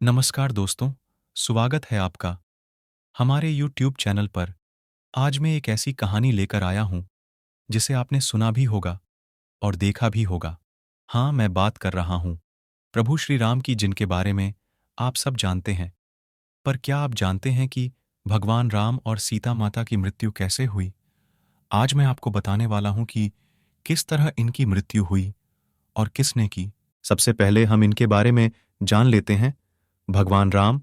नमस्कार दोस्तों, स्वागत है आपका हमारे YouTube चैनल पर। आज मैं एक ऐसी कहानी लेकर आया हूं जिसे आपने सुना भी होगा और देखा भी होगा। हाँ, मैं बात कर रहा हूं प्रभु श्री राम की, जिनके बारे में आप सब जानते हैं। पर क्या आप जानते हैं कि भगवान राम और सीता माता की मृत्यु कैसे हुई? आज मैं आपको बताने वाला हूं कि किस तरह इनकी मृत्यु हुई और किसने की। सबसे पहले हम इनके बारे में जान लेते हैं। भगवान राम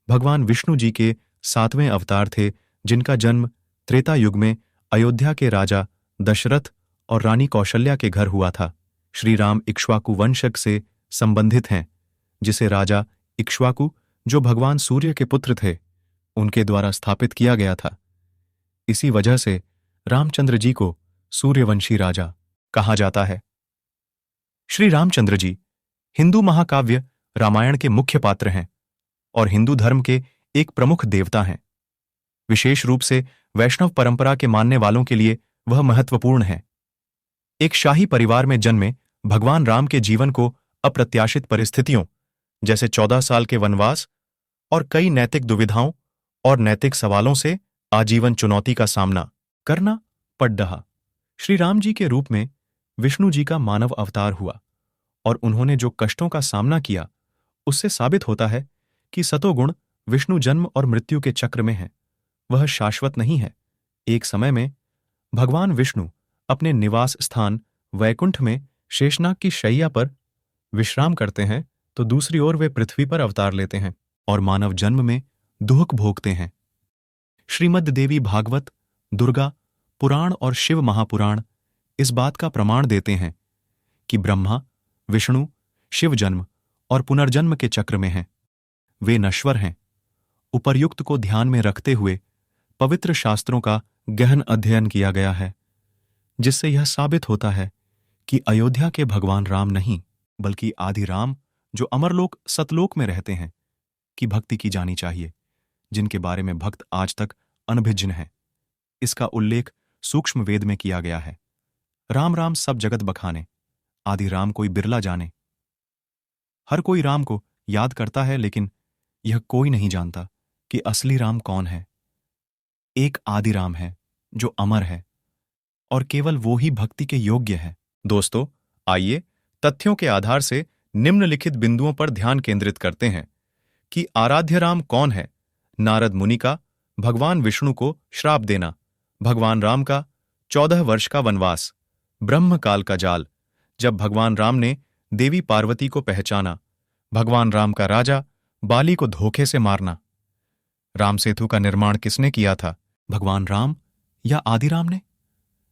भगवान विष्णु जी के 7वें अवतार थे, जिनका जन्म त्रेता युग में अयोध्या के राजा दशरथ और रानी कौशल्या के घर हुआ था। श्री राम इक्ष्वाकु वंशक से संबंधित हैं, जिसे राजा इक्ष्वाकु, जो भगवान सूर्य के पुत्र थे, उनके द्वारा स्थापित किया गया था। इसी वजह से रामचंद्र जी को सूर्यवंशी राजा कहा जाता है। श्री रामचंद्र जी हिंदू महाकाव्य रामायण के मुख्य पात्र हैं और हिंदू धर्म के एक प्रमुख देवता हैं। विशेष रूप से वैष्णव परंपरा के मानने वालों के लिए वह महत्वपूर्ण है। एक शाही परिवार में जन्मे भगवान राम के जीवन को अप्रत्याशित परिस्थितियों, जैसे 14 साल के वनवास और कई नैतिक दुविधाओं और नैतिक सवालों से आजीवन चुनौती का सामना करना पड़ रहा। श्री राम जी के रूप में विष्णु जी का मानव अवतार हुआ और उन्होंने जो कष्टों का सामना किया, उससे साबित होता है कि सतोगुण विष्णु जन्म और मृत्यु के चक्र में है, वह शाश्वत नहीं है। एक समय में भगवान विष्णु अपने निवास स्थान वैकुंठ में शेषनाग की शैया पर विश्राम करते हैं, तो दूसरी ओर वे पृथ्वी पर अवतार लेते हैं और मानव जन्म में दुख भोगते हैं। श्रीमद् देवी भागवत, दुर्गा पुराण और शिव महापुराण इस बात का प्रमाण देते हैं कि ब्रह्मा, विष्णु, शिव जन्म और पुनर्जन्म के चक्र में हैं। वे नश्वर हैं। उपर्युक्त को ध्यान में रखते हुए पवित्र शास्त्रों का गहन अध्ययन किया गया है, जिससे यह साबित होता है कि अयोध्या के भगवान राम नहीं, बल्कि आदि राम, जो अमरलोक सतलोक में रहते हैं, की भक्ति की जानी चाहिए, जिनके बारे में भक्त आज तक अनभिज्ञ हैं। इसका उल्लेख सूक्ष्म वेद में किया गया है। राम राम सब जगत बखाने, आदि राम कोई बिरला जाने। हर कोई राम को याद करता है, लेकिन यह कोई नहीं जानता कि असली राम कौन है। एक आदि राम है जो अमर है और केवल वो ही भक्ति के योग्य है। दोस्तों, आइए तथ्यों के आधार से निम्नलिखित बिंदुओं पर ध्यान केंद्रित करते हैं कि आराध्य राम कौन है। नारद मुनि का भगवान विष्णु को श्राप देना, भगवान राम का 14 वर्ष का वनवास, ब्रह्मकाल का जाल, जब भगवान राम ने देवी पार्वती को पहचाना, भगवान राम का राजा बाली को धोखे से मारना। राम सेतु का निर्माण किसने किया था, भगवान राम या आदि राम ने?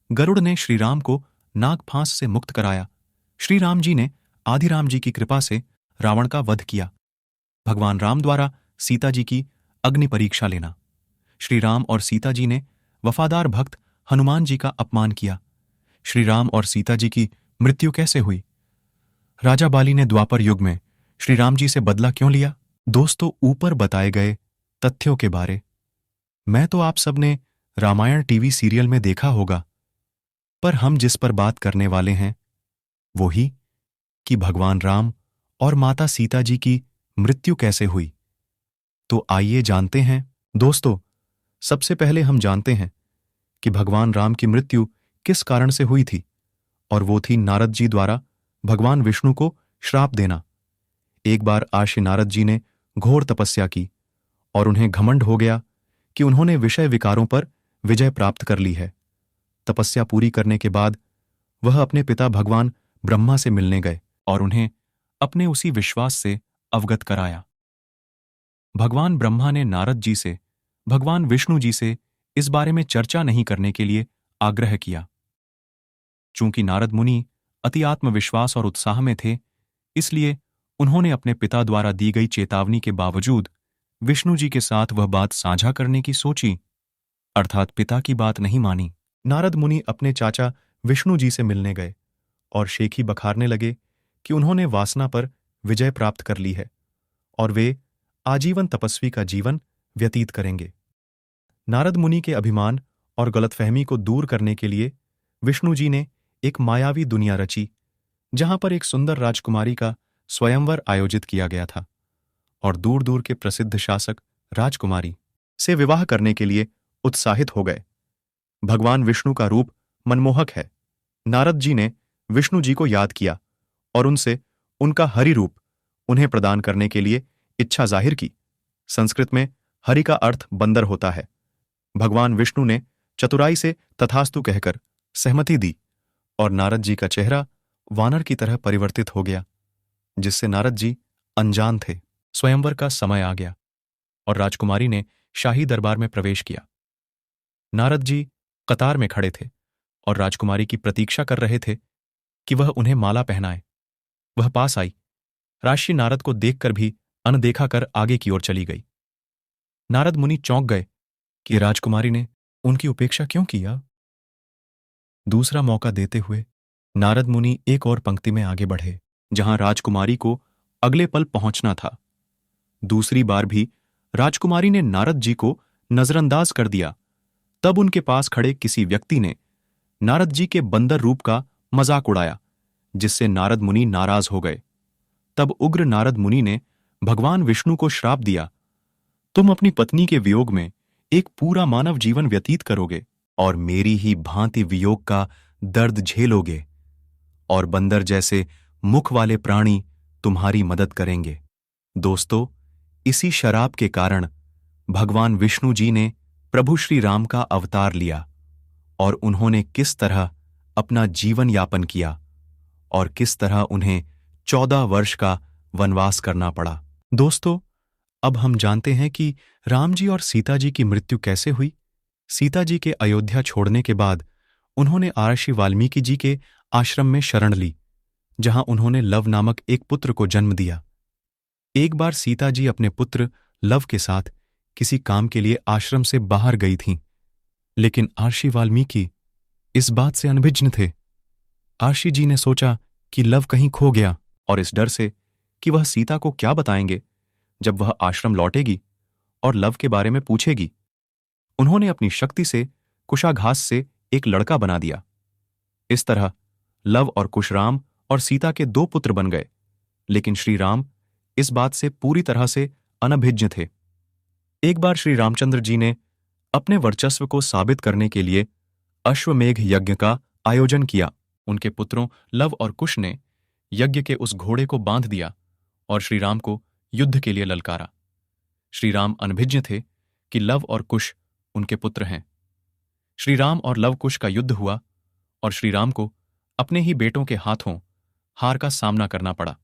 गरुड़ ने श्री राम को नाग फांस से मुक्त कराया। श्री राम जी ने आदि राम जी की कृपा से रावण का वध किया। भगवान राम द्वारा सीता जी की अग्नि परीक्षा लेना। श्री राम और सीता जी ने वफादार भक्त हनुमान जी का अपमान किया। श्री राम और सीता जी की मृत्यु कैसे हुई? राजा बाली ने द्वापर युग में श्री राम जी से बदला क्यों लिया? दोस्तों, ऊपर बताए गए तथ्यों के बारे मैं तो आप सबने रामायण टीवी सीरियल में देखा होगा, पर हम जिस पर बात करने वाले हैं वो ही कि भगवान राम और माता सीता जी की मृत्यु कैसे हुई। तो आइए जानते हैं। दोस्तों, सबसे पहले हम जानते हैं कि भगवान राम की मृत्यु किस कारण से हुई थी, और वो थी नारद जी द्वारा भगवान विष्णु को श्राप देना। एक बार आशी नारद जी ने घोर तपस्या की और उन्हें घमंड हो गया कि उन्होंने विषय विकारों पर विजय प्राप्त कर ली है। तपस्या पूरी करने के बाद वह अपने पिता भगवान ब्रह्मा से मिलने गए और उन्हें अपने उसी विश्वास से अवगत कराया। भगवान ब्रह्मा ने नारद जी से भगवान विष्णु जी से इस बारे में चर्चा नहीं करने के लिए आग्रह किया। चूंकि नारद मुनि अति आत्मविश्वास और उत्साह में थे, इसलिए उन्होंने अपने पिता द्वारा दी गई चेतावनी के बावजूद विष्णु जी के साथ वह बात साझा करने की सोची, अर्थात पिता की बात नहीं मानी। नारद मुनि अपने चाचा विष्णु जी से मिलने गए और शेखी बखारने लगे कि उन्होंने वासना पर विजय प्राप्त कर ली है और वे आजीवन तपस्वी का जीवन व्यतीत करेंगे। नारद मुनि के अभिमान और गलतफहमी को दूर करने के लिए विष्णु जी ने एक मायावी दुनिया रची, जहां पर एक सुंदर राजकुमारी का स्वयंवर आयोजित किया गया था और दूर दूर के प्रसिद्ध शासक राजकुमारी से विवाह करने के लिए उत्साहित हो गए। भगवान विष्णु का रूप मनमोहक है। नारद जी ने विष्णु जी को याद किया और उनसे उनका हरि रूप उन्हें प्रदान करने के लिए इच्छा जाहिर की। संस्कृत में हरि का अर्थ बंदर होता है। भगवान विष्णु ने चतुराई से तथास्तु कहकर सहमति दी और नारद जी का चेहरा वानर की तरह परिवर्तित हो गया, जिससे नारद जी अनजान थे। स्वयंवर का समय आ गया और राजकुमारी ने शाही दरबार में प्रवेश किया। नारद जी कतार में खड़े थे और राजकुमारी की प्रतीक्षा कर रहे थे कि वह उन्हें माला पहनाए। वह पास आई, राशि नारद को देखकर भी अनदेखा कर आगे की ओर चली गई। नारद मुनि चौंक गए कि राजकुमारी ने उनकी उपेक्षा क्यों किया। दूसरा मौका देते हुए नारद मुनि एक और पंक्ति में आगे बढ़े, जहां राजकुमारी को अगले पल पहुंचना था। दूसरी बार भी राजकुमारी ने नारद जी को नजरअंदाज कर दिया। तब उनके पास खड़े किसी व्यक्ति ने नारद जी के बंदर रूप का मजाक उड़ाया, जिससे नारद मुनि नाराज हो गए। तब उग्र नारद मुनि ने भगवान विष्णु को श्राप दिया, तुम अपनी पत्नी के वियोग में एक पूरा मानव जीवन व्यतीत करोगे और मेरी ही भांति वियोग का दर्द झेलोगे, और बंदर जैसे मुख वाले प्राणी तुम्हारी मदद करेंगे। दोस्तों, इसी शराप के कारण भगवान विष्णु जी ने प्रभु श्री राम का अवतार लिया और उन्होंने किस तरह अपना जीवन यापन किया और किस तरह उन्हें 14 वर्ष का वनवास करना पड़ा। दोस्तों, अब हम जानते हैं कि राम जी और सीता जी की मृत्यु कैसे हुई। सीता जी के अयोध्या छोड़ने के बाद उन्होंने महर्षि वाल्मीकि जी के आश्रम में शरण ली, जहां उन्होंने लव नामक एक पुत्र को जन्म दिया। एक बार सीता जी अपने पुत्र लव के साथ किसी काम के लिए आश्रम से बाहर गई थीं, लेकिन महर्षि वाल्मीकि इस बात से अनभिज्ञ थे। महर्षि जी ने सोचा कि लव कहीं खो गया, और इस डर से कि वह सीता को क्या बताएंगे जब वह आश्रम लौटेगी और लव के बारे में पूछेगी, उन्होंने अपनी शक्ति से कुशाघास से एक लड़का बना दिया। इस तरह लव और कुश राम और सीता के 2 पुत्र बन गए, लेकिन श्री राम इस बात से पूरी तरह से अनभिज्ञ थे। एक बार श्री रामचंद्र जी ने अपने वर्चस्व को साबित करने के लिए अश्वमेघ यज्ञ का आयोजन किया। उनके पुत्रों लव और कुश ने यज्ञ के उस घोड़े को बांध दिया और श्री राम को युद्ध के लिए ललकारा। श्री राम अनभिज्ञ थे कि लव और कुश उनके पुत्र हैं। श्री राम और लव कुश का युद्ध हुआ और श्री राम को अपने ही बेटों के हाथों हार का सामना करना पड़ा।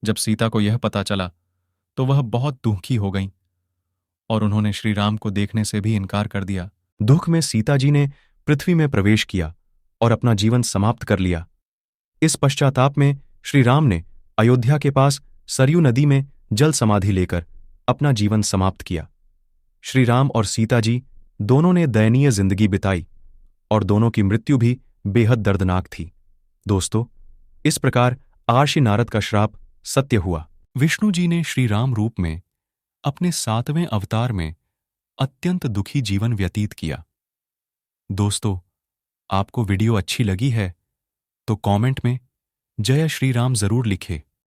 जब सीता को यह पता चला तो वह बहुत दुखी हो गईं और उन्होंने श्री राम को देखने से भी इनकार कर दिया। दुख में सीता जी ने पृथ्वी में प्रवेश किया और अपना जीवन समाप्त कर लिया। इस पश्चाताप में श्री राम ने अयोध्या के पास सरयू नदी में जल समाधि लेकर अपना जीवन समाप्त किया। श्री राम और सीता जी दोनों ने दयनीय जिंदगी बिताई और दोनों की मृत्यु भी बेहद दर्दनाक थी। दोस्तों, इस प्रकार महर्षि नारद का श्राप सत्य हुआ। विष्णु जी ने श्री राम रूप में अपने 7वें अवतार में अत्यंत दुखी जीवन व्यतीत किया। दोस्तों, आपको वीडियो अच्छी लगी है तो कमेंट में जय श्री राम जरूर लिखें।